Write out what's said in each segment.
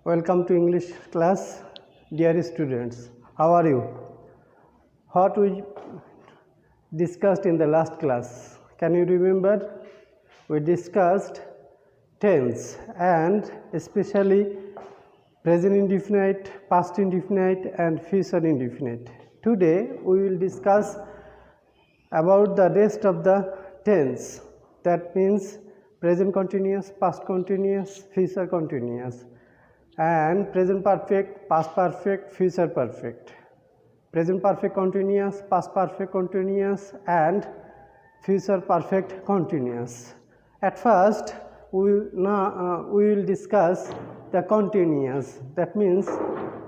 Welcome to English class, dear students. How are you? What we discussed in the last class? Can you remember? We discussed tense and especially present indefinite, past indefinite and future indefinite. Today we will discuss about the rest of the tense. That means present continuous, past continuous, future continuous, and present perfect, past perfect, future perfect, present perfect continuous, past perfect continuous, and future perfect continuous. At first we will discuss the continuous. That means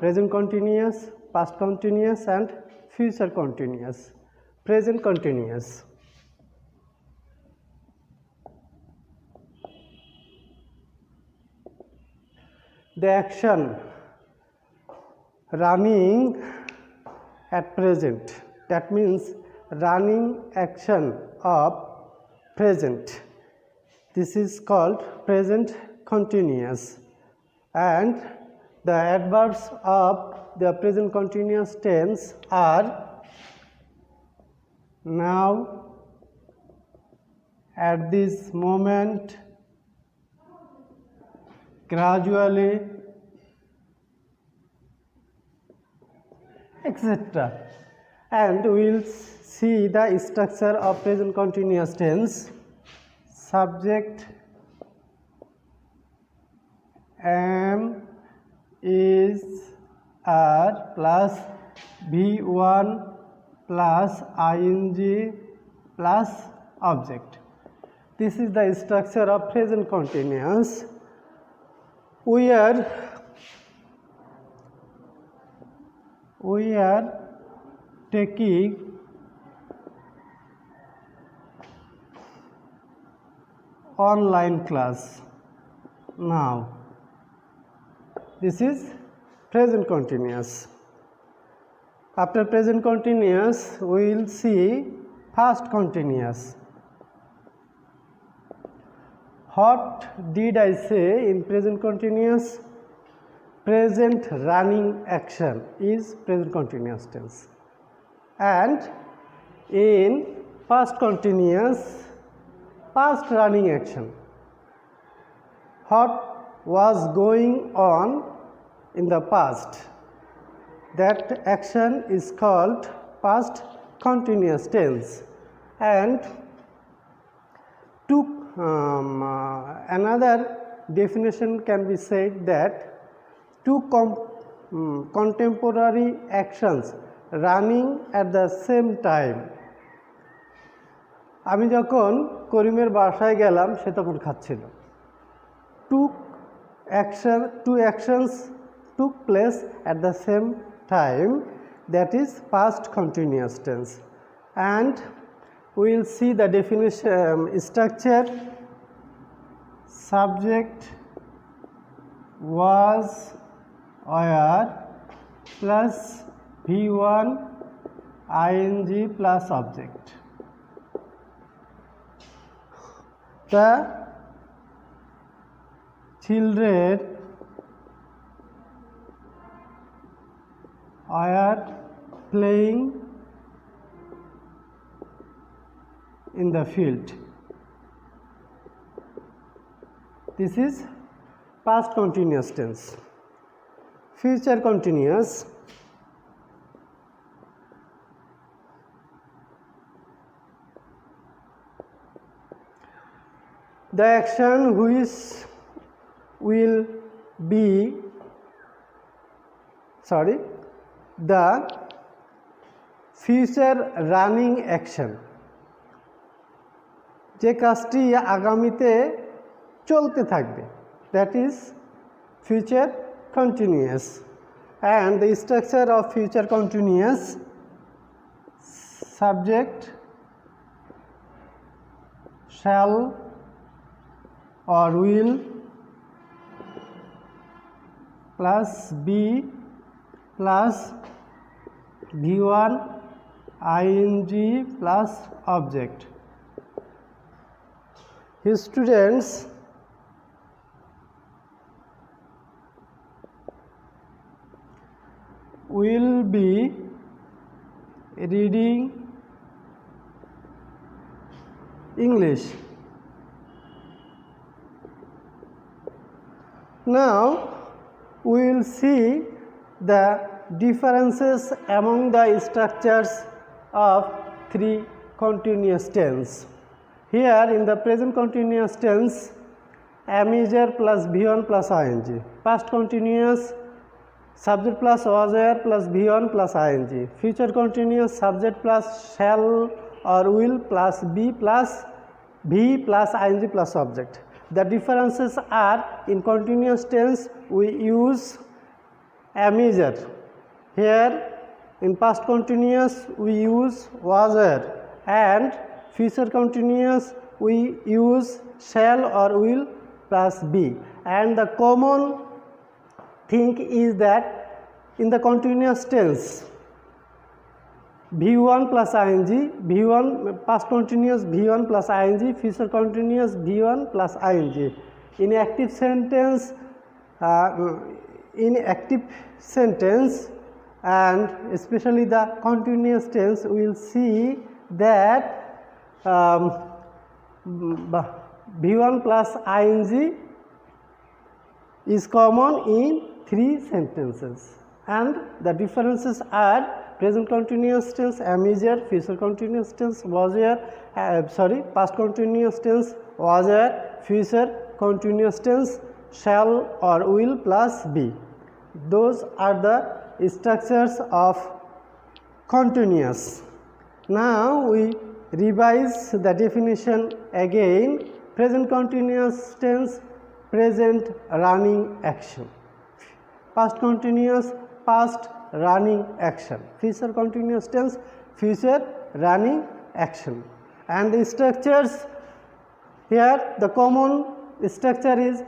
present continuous, past continuous, and future continuous. Present continuous. The action running at present, that means running action of present, this is called present continuous, and the adverbs of the present continuous tense are now, at this moment, gradually, etc. And we will see the structure of present continuous tense. Subject, am, is, are plus V1 plus ing plus object. This is the structure of present continuous. We are taking online class now. This is present continuous. After present continuous, we will see past continuous. What did I say in present continuous? Present running action is present continuous tense. And in past continuous, past running action. What was going on in the past? That action is called past continuous tense. And another definition can be said that two contemporary actions running at the same time. আমি যখন করিমের বাসায় গেলাম সে তখন খাচ্ছিল. Two actions took place at the same time, that is past continuous tense. And we will see the definition structure. Subject was, were plus V1 ing plus object. The children are playing in the field. This is past continuous tense. Future continuous. The action which will be, the future running action, যে কাজটি আগামীতে চলতে থাকবে, that is future continuous. And the structure of future continuous: subject shall or will plus be plus V1 ing plus object. His students will be reading English. Now we will see the differences among the structures of three continuous tense. Here in the present continuous tense, am is there plus V1 plus ing. Past continuous, subject plus was there plus V1 plus ing. Future continuous, subject plus shall or will plus be plus V plus ing plus object. The differences are, in continuous tense we use am is there. Here in past continuous we use was there, and future continuous we use shall or will plus be. And the common thing is that in the continuous tense V1 plus ing, V1 past continuous V1 plus ing, future continuous V1 plus ing. In active sentence, and especially the continuous tense, we will see that V1 plus ing is common in three sentences, and the differences are present continuous tense am is there, future continuous tense was there, past continuous tense was there, future continuous tense shall or will plus be. Those are the structures of continuous. Now we revise the definition again. Present continuous tense, present running action. Past continuous, past running action. Future continuous tense, future running action. And the structures, here the common structure is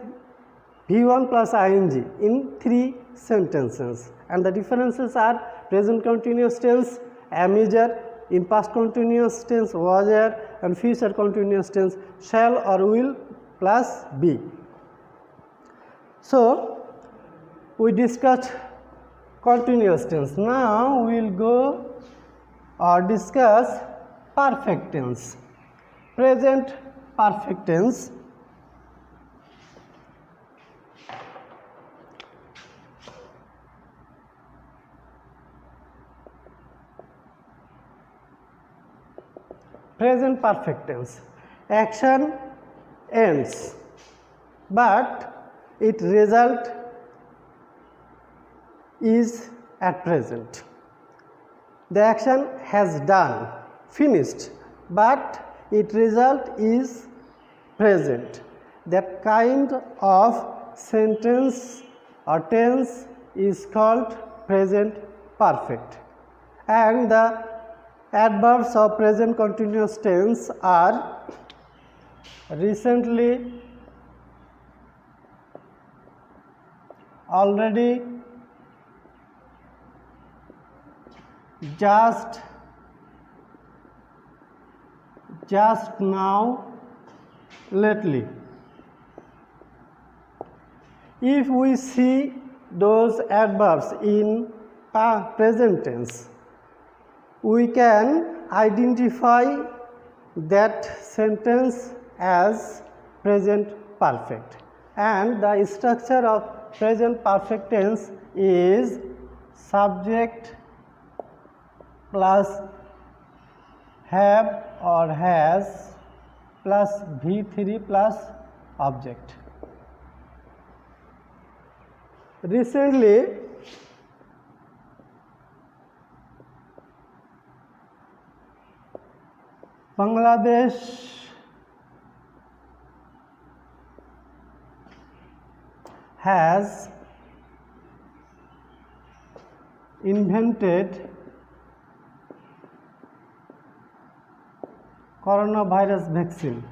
V1 plus ing in three sentences, and the differences are present continuous tense am is there, in past continuous tense was there, and future continuous tense shall or will plus be. So we discussed continuous tense. Now we will go or discuss perfect tense. Present perfect tense. Present perfect tense. Action ends, but its result is at present. The action has done, finished, but its result is present. That kind of sentence or tense is called present perfect. And the adverbs of present continuous tense are recently, already, just now, lately. If we see those adverbs in present tense, we can identify that sentence as present perfect. And the structure of present perfect tense is subject plus have or has plus V3 plus object. Recently, Bangladesh has invented coronavirus vaccine.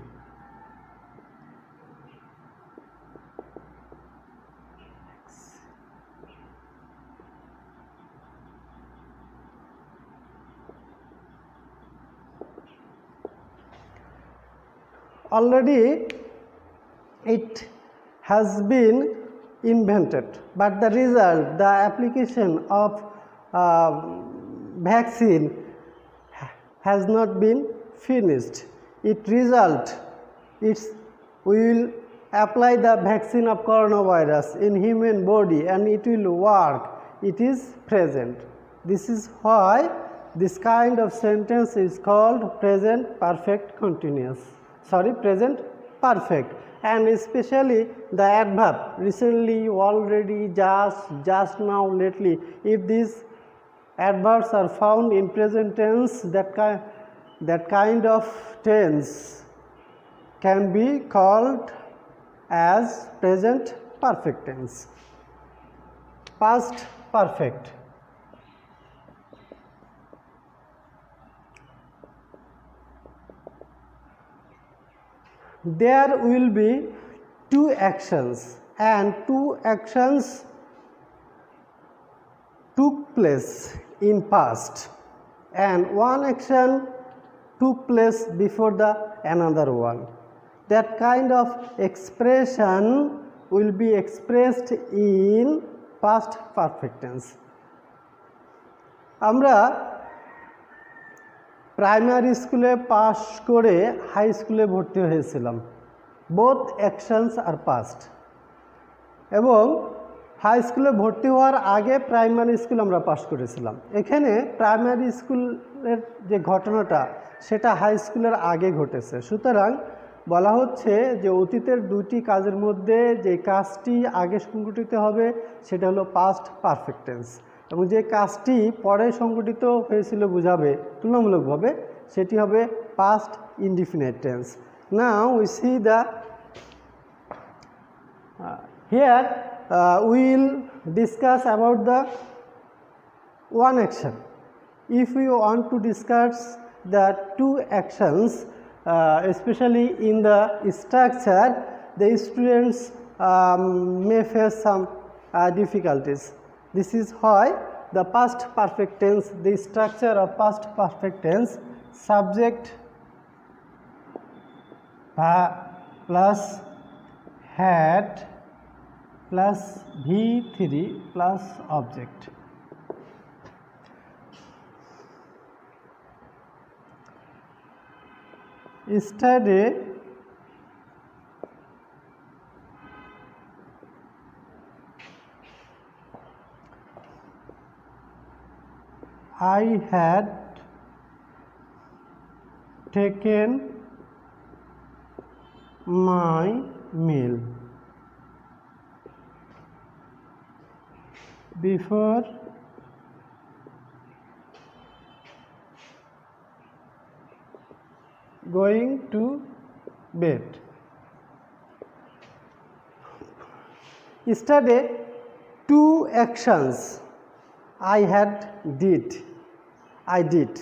Already it has been invented, but the result, the application of vaccine has not been finished. We will apply the vaccine of coronavirus in human body and it will work. It is present. This is why this kind of sentence is called present perfect continuous. Present perfect. And especially the adverb recently, already, just now, lately. If these adverbs are found in present tense, that kind of tense can be called as present perfect tense. Past perfect. There will be two actions and two actions took place in past and one action took place before the another one. That kind of expression will be expressed in past perfect tense. আমরা primary স্কুলে pass করে high স্কুলে ভর্তি হয়েছিলাম। Both actions আর past. এবং high স্কুলে ভর্তি হওয়ার আগে প্রাইমারি স্কুল আমরা পাস করেছিলাম। এখানে প্রাইমারি স্কুলের যে ঘটনাটা সেটা হাই স্কুলের আগে ঘটেছে। সুতরাং বলা হচ্ছে যে অতীতের দুটি কাজের মধ্যে যে কাজটি আগে সংঘটিত হবে সেটা হলো পাস্ট পারফেক্ট টেন্স, এবং যে কাজটি পরে সংঘটিত হয়েছিল বোঝাবে তুলনামূলকভাবে সেটি হবে past indefinite tense. Now we see the here will discuss about the one action. If we want to discuss the two actions, especially in the structure, the students may face some difficulties. This is why the past perfect tense, the structure of past perfect tense, subject plus had plus V3 plus object. Yesterday I had taken my meal. Before going to bed. Yesterday, two actions I did.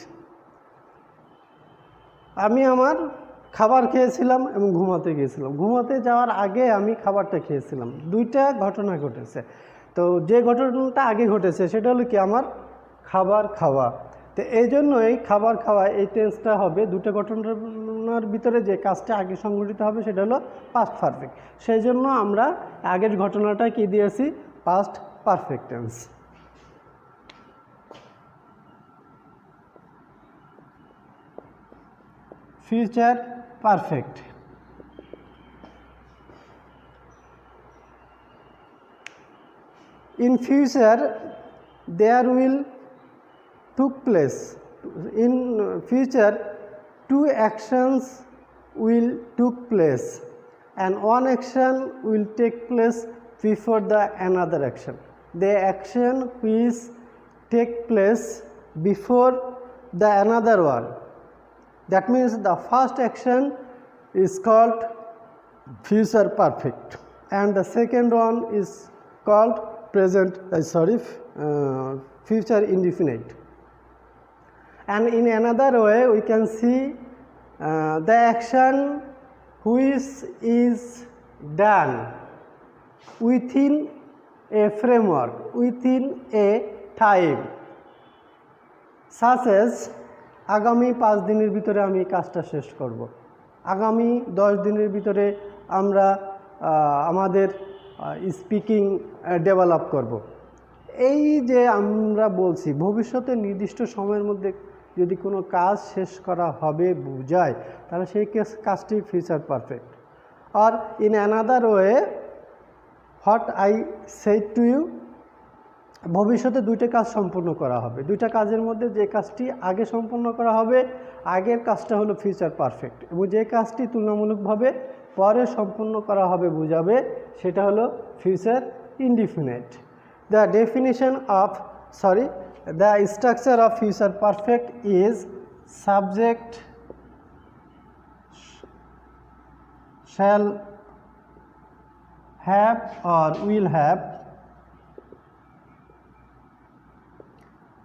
আমি আমার খাবার খেয়েছিলাম এবং ঘুমাতে গিয়েছিলাম। ঘুমাতে যাওয়ার আগে আমি খাবারটা খেয়েছিলাম। দুইটা ঘটনা ঘটেছে। তো যে ঘটনাটা আগে ঘটেছে সেটা হলো কি আমার খাবার খাওয়া। তো এই জন্যই খাবার খাওয়া এই টেন্সটা হবে দুটো ঘটনার ভিতরে যে কাজটা আগে সংঘটিত হবে সেটা হলো পাস্ট পারফেক্ট। সেই জন্য আমরা আগের ঘটনাটা কি দিয়েছি past perfect tense. Future perfect. In future there will took place. In future two actions will took place and one action will take place before the another action. The action which take place before the another one, that means the first action is called future perfect and the second one is called present future indefinite. And in another way we can see the action which is done within a framework, within a time, such as আগামী 5 দিনের ভিতরে আমি কাজটা শেষ করব, আগামী 10 দিনের ভিতরে আমরা আমাদের স্পিকিং ডেভেলপ করব। এই যে আমরা বলছি ভবিষ্যতে নির্দিষ্ট সময়ের মধ্যে যদি কোনো কাজ শেষ করা হবে বোঝায়, তাহলে সেই কাজটি ফিউচার পারফেক্ট। আর in another way, what I said to you, ভবিষ্যতে দুইটা কাজ সম্পূর্ণ করা হবে, দুইটা কাজের মধ্যে যে কাজটি আগে সম্পন্ন করা হবে, আগের কাজটা হলো ফিউচার পারফেক্ট, এবং যে কাজটি তুলনামূলকভাবে পরে সম্পন্ন করা হবে বোঝাবে সেটা হলো future indefinite. The definition of the structure of future perfect is subject shall have or will have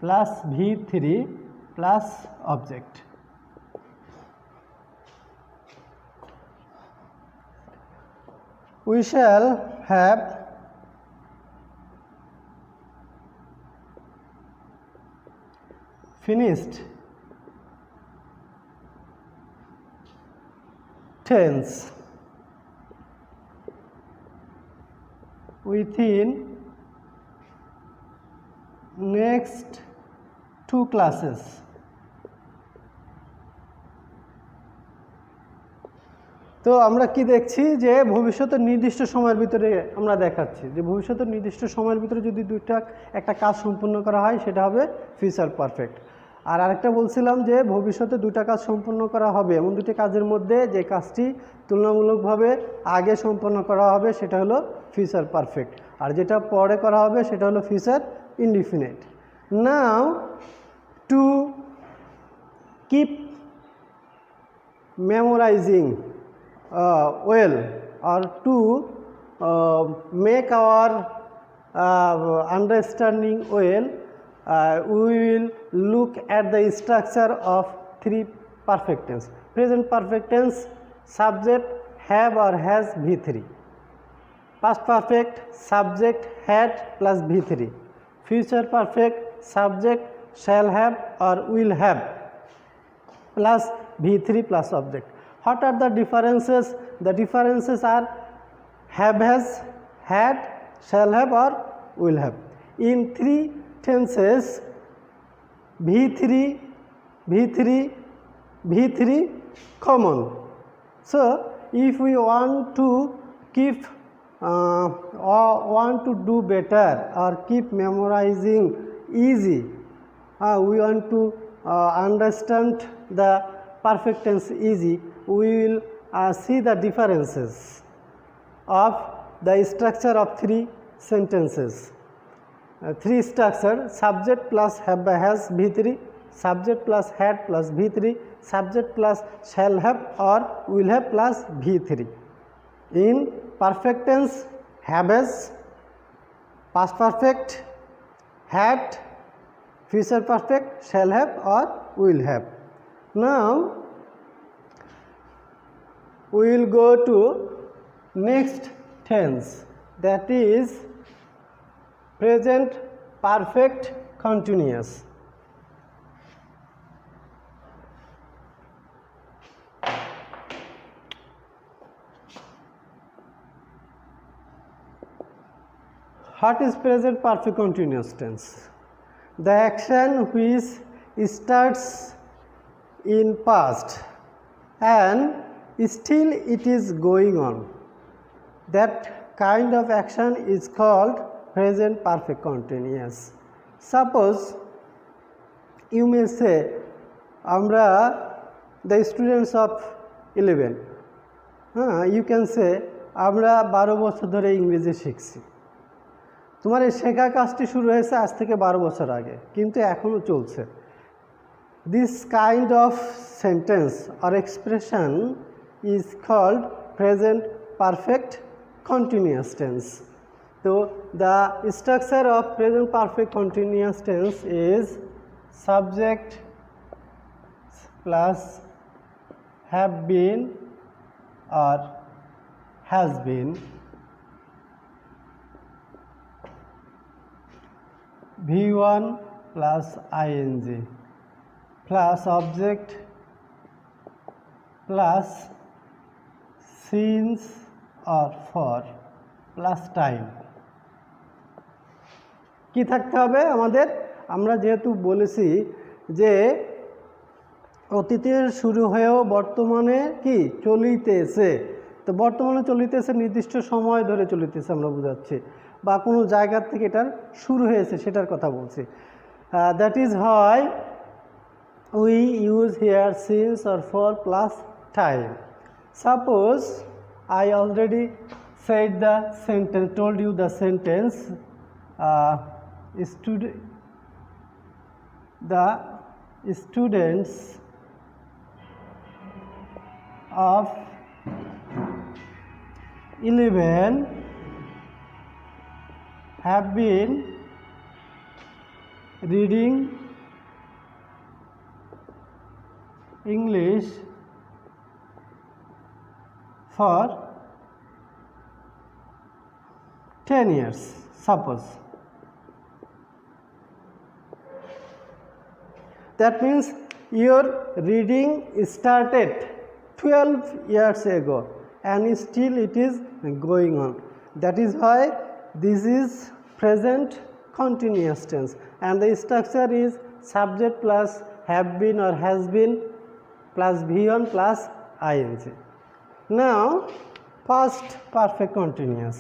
plus V3 plus object. We shall have finished tense within next 2 classes. তো আমরা কি দেখছি যে ভবিষ্যতের নির্দিষ্ট সময়ের ভিতরে আমরা দেখাচ্ছি যে ভবিষ্যতের নির্দিষ্ট সময়ের ভিতরে যদি একটা কাজ সম্পূর্ণ করা হয় সেটা হবে ফিউচার পারফেক্ট। আর আরেকটা বলছিলাম যে ভবিষ্যতে দুটা কাজ সম্পন্ন করা হবে, এমন দুটি কাজের মধ্যে যে কাজটি তুলনামূলকভাবে আগে সম্পন্ন করা হবে সেটা হলো ফিউচার পারফেক্ট, আর যেটা পরে করা হবে সেটা হলো future indefinite. Now to keep memorizing well, or to make our understanding well, we will look at the structure of 3 perfect tense. Present perfect tense, subject have or has V3. Past perfect, subject had plus V3. Future perfect, subject shall have or will have plus V3 plus object. What are the differences? The differences are have, has, had, shall have or will have. In 3 tenses, V3 common. So if we want to keep want to do better or keep memorizing easy, we want to understand the perfect tense easy, we will see the differences of the structure of 3 sentences. 3 structure: subject plus have by has V3, subject plus had plus V3, subject plus shall have or will have plus V3. In perfect tense, have has, past perfect had, future perfect shall have or will have. Now we will go to next tense, that is present perfect continuous. What is present perfect continuous tense? The action which starts in past and still it is going on, that kind of action is called present perfect continuous. Suppose you may say, amra the students of 11, you can say আমরা 12 বছর ধরে ইংরেজি শিখছি। তোমার এই শেখা কাজটি শুরু হয়েছে আজ থেকে 12 বছর আগে, কিন্তু এখনো চলছে। This kind of sentence or expression is called present perfect continuous tense. So the structure of present perfect continuous tense is subject plus have been or has been, V1 plus ing plus object plus since or for plus time. কি থাকতে হবে আমাদের? আমরা যেহেতু বলেছি যে অতীতের শুরু হয়েও বর্তমানে কি চলিতেছে, তো বর্তমানে চলিতেছে নির্দিষ্ট সময় ধরে চলিতেছে আমরা বোঝাচ্ছি, বা কোনো জায়গা থেকে এটার শুরু হয়েছে সেটার কথা বলছি। দ্যাট ইজ হয় we use here since or for plus time. Suppose I already said the sentence, told you the sentence, the students of 11 have been reading English for 10 years, suppose. That means your reading started 12 years ago and still it is going on. That is why this is present continuous tense, and the structure is subject plus have been or has been plus V1 plus ing. Now past perfect continuous.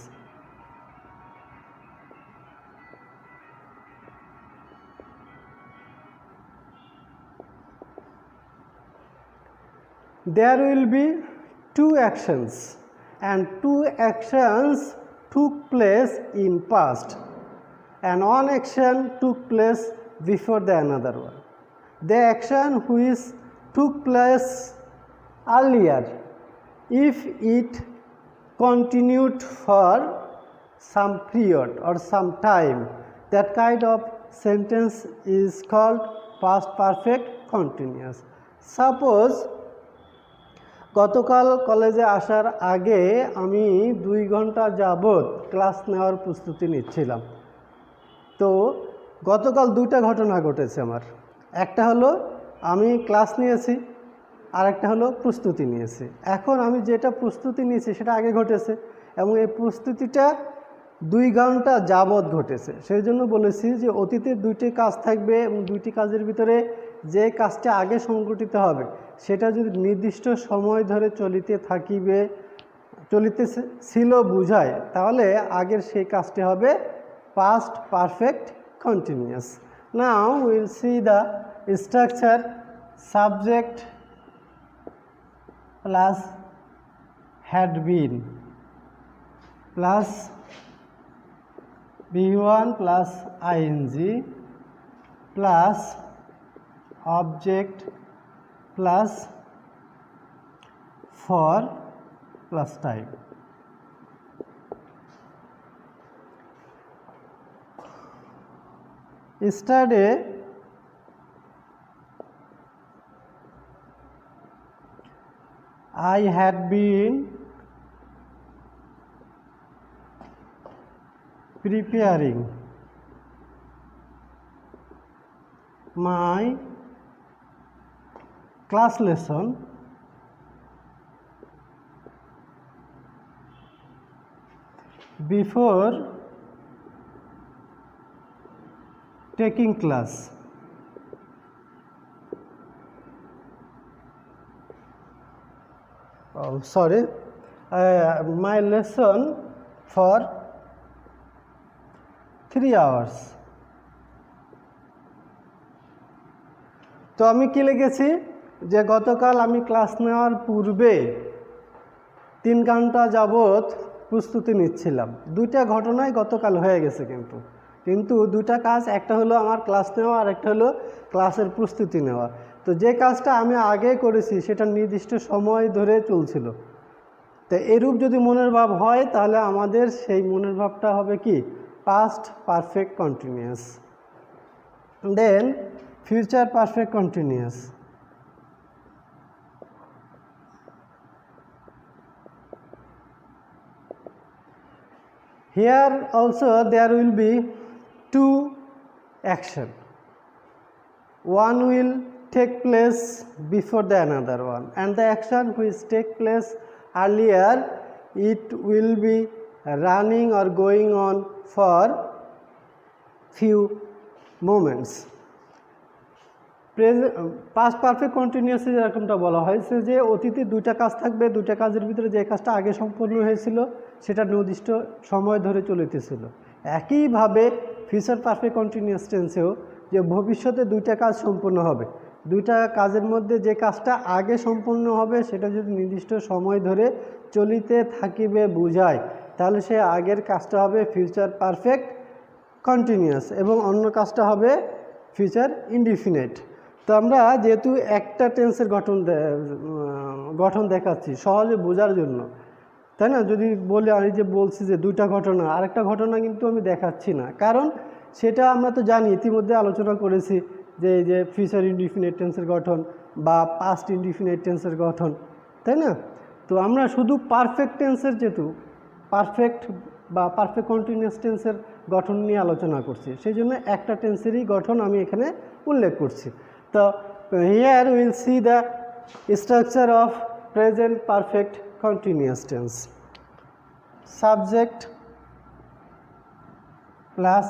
There will be two actions, and two actions took place in past, and one action took place before the another one. The action which took place earlier, if it continued for some period or some time, that kind of sentence is called past perfect continuous. Suppose গতকাল কলেজে আসার আগে আমি 2 ঘন্টা যাবত class নেওয়ার প্রস্তুতি নিচ্ছিলাম। তো গতকাল দুইটা ঘটনা ঘটেছে আমার, একটা হলো আমি ক্লাস নিয়েছি, আর একটা হলো প্রস্তুতি নিয়েছি। এখন আমি যেটা প্রস্তুতি নিয়েছি সেটা আগে ঘটেছে এবং এই প্রস্তুতিটা 2 ঘন্টা যাবত ঘটেছে। সেই জন্য বলেছি যে অতীতের দুইটি কাজ থাকবে এবং দুইটি কাজের ভিতরে যে কাজটা আগে সংঘটিত হবে সেটা যদি নির্দিষ্ট সময় ধরে চলিতেছিল বুঝায়, তাহলে আগের সেই কাজটি হবে past perfect continuous. Now we will see the structure: subject plus had been plus V1 plus ing plus object plus for plus time. Yesterday I had been preparing my class lesson before taking class. My lesson for 3 hours. তো আমি কি লিখেছি যে গতকাল আমি class নেওয়ার পূর্বে 3 ঘন্টা যাবত প্রস্তুতি নিচ্ছিলাম। দুইটা ঘটনাই গতকাল হয়ে গেছে, কিন্তু দুইটা কাজ, একটা হলো আমার ক্লাস নেওয়া আর একটা হলো ক্লাসের প্রস্তুতি নেওয়া। তো যে কাজটা আমি আগে করেছি সেটা নির্দিষ্ট সময় ধরে চলছিল। তো এরূপ যদি মনের ভাব হয় তাহলে আমাদের সেই মনের ভাবটা হবে কি past perfect continuous. Then future perfect continuous. Here also there will be two action. One will take place before the another one, and the action which take place earlier, it will be running or going on for few moments. Past perfect কন্টিনিউয়াসে যেরকমটা বলা হয়েছে যে অতীতে দুইটা কাজ থাকবে, দুইটা কাজের ভিতরে যে কাজটা আগে সম্পন্ন হয়েছিল সেটা নির্দিষ্ট সময় ধরে চলিতেছিল। একইভাবে ফিউচার পারফেক্ট কন্টিনিউয়াস টেন্সেও যে ভবিষ্যতে দুইটা কাজ সম্পন্ন হবে, দুইটা কাজের মধ্যে যে কাজটা আগে সম্পন্ন হবে সেটা যদি নির্দিষ্ট সময় ধরে চলিতে থাকিবে বুঝায়, তাহলে সে আগের কাজটা হবে ফিউচার পারফেক্ট কন্টিনিউয়াস এবং অন্য কাজটা হবে ফিউচার ইনডিফিনিট। তো আমরা যেহেতু একটা টেন্সের গঠন দেখাচ্ছি সহজে বোঝার জন্য, তাই না? যদি বলে আমি যে বলছি যে দুইটা ঘটনা, আরেকটা ঘটনা কিন্তু আমি দেখাচ্ছি না, কারণ সেটা আমরা তো জানি, ইতিমধ্যে আলোচনা করেছি যে এই যে ফিউচার ইনডিফিনিট টেন্সের গঠন বা পাস্ট ইনডিফিনিট টেন্সের গঠন, তাই না? তো আমরা শুধু পারফেক্ট টেন্সের যেহেতু পারফেক্ট বা পারফেক্ট কন্টিনিউয়াস টেন্সের গঠন নিয়ে আলোচনা করছি, সেই জন্য একটা টেন্সেরই গঠন আমি এখানে উল্লেখ করছি। তো here will see the structure of present perfect continuous tense. Subject plus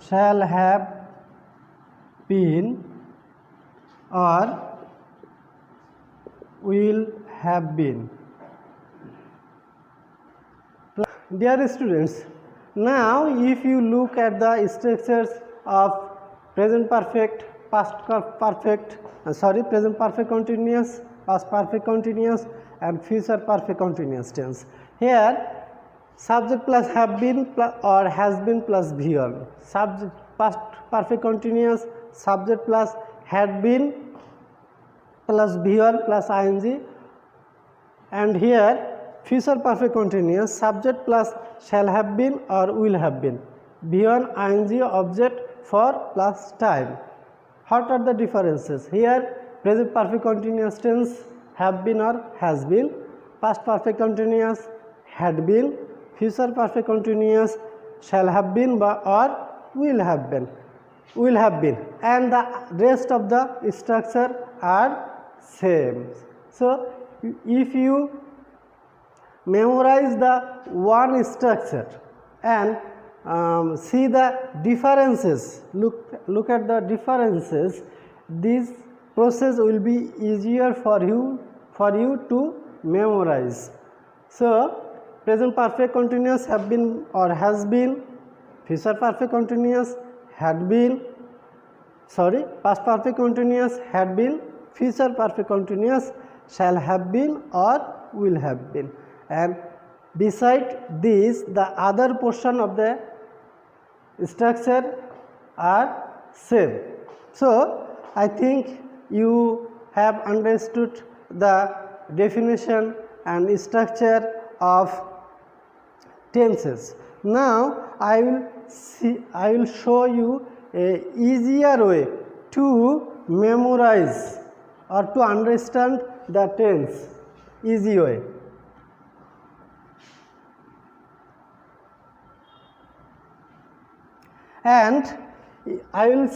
shall have been or will have been. Dear students, now if you look at the structures of present perfect, present perfect continuous, past perfect continuous and future perfect continuous tense. Here subject plus have been or has been plus V1. Subject past perfect continuous, subject plus had been plus V1 plus ing, and here future perfect continuous, subject plus shall have been or will have been, V1 ing object for plus time. What are the differences? Here present perfect continuous tense have been or has been, past perfect continuous had been, future perfect continuous shall have been or will have been, and the rest of the structure are same. So if you memorize the one structure and see the differences, look at the differences, this process will be easier for you to memorize. So present perfect continuous have been or has been, future perfect continuous had been, past perfect continuous had been, future perfect continuous shall have been or will have been, and beside this the other portion of the structure are same. So I think you have understood the definition and structure of tenses. Now I will show you a easier way to memorize or to understand the tense, easy way. And I will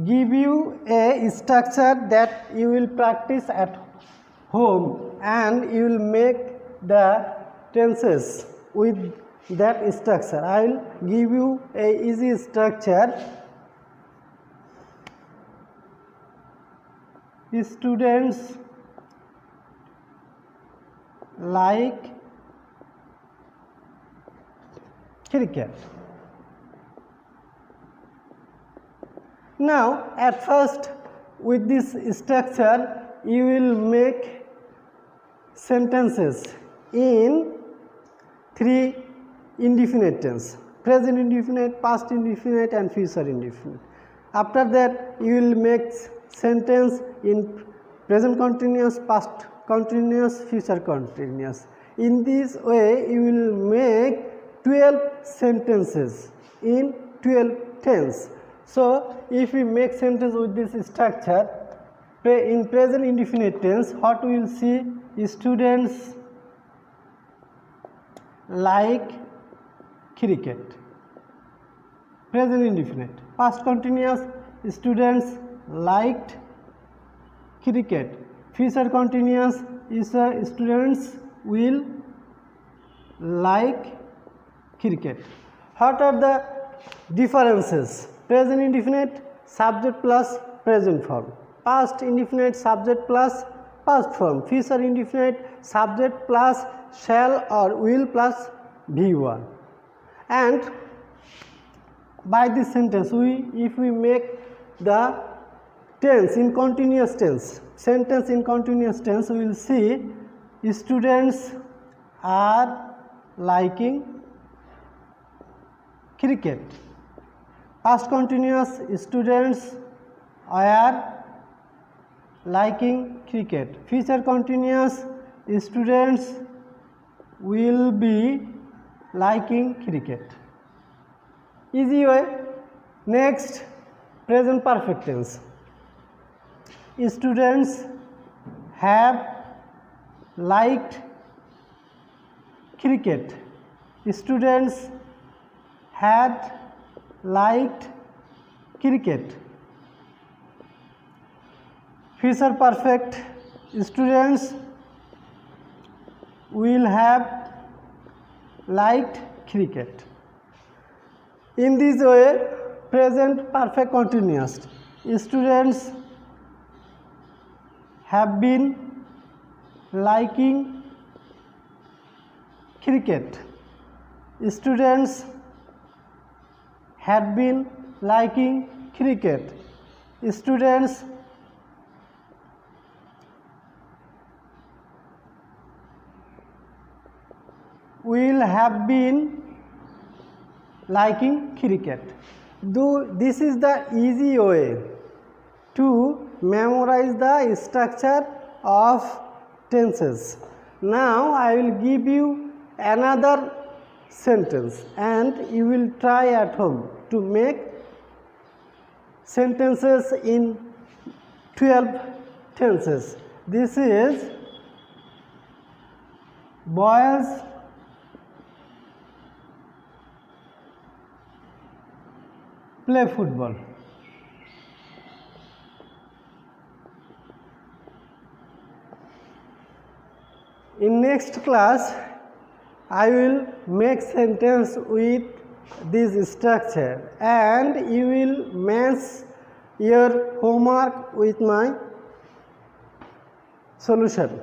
give you a structure that you will practice at home and you will make the tenses with that structure. I will give you a easy structure. Students like cricket. Now at first with this structure you will make sentences in three indefinite tense: present indefinite, past indefinite and future indefinite. After that you will make sentence in present continuous, past continuous, future continuous. In this way you will make 12 sentences in 12 tense. So if we make sentence with this structure in present indefinite tense, what we will see is students like cricket, present indefinite. Past continuous, students liked cricket. Future continuous is students will like cricket. What are the differences. Present indefinite subject plus present form, past indefinite subject plus past form, future indefinite subject plus shall or will plus V1. And by this sentence, if we make the tense in continuous tense, sentence in continuous tense, we will see students are liking cricket. Past continuous, students are liking cricket. Future continuous, students will be liking cricket. Easy way. Next, present perfect tense. Students have liked cricket. Students had liked cricket. Future perfect, students will have liked cricket. In this way, present perfect continuous, students have been liking cricket. Students had been liking cricket. Students will have been liking cricket. Though this is the easy way to memorize the structure of tenses. Now I will give you another sentence and you will try at home to make sentences in 12 tenses. This is boys play football. In next class, I will make sentence with this structure and you will match your homework with my solution.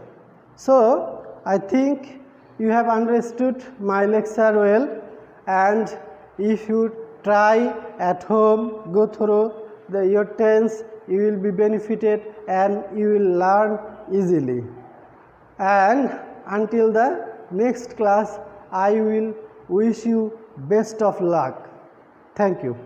So, I think you have understood my lecture well, and if you try at home, go through your tense, you will be benefited and you will learn easily. And until the next class, I will wish you best of luck. Thank you.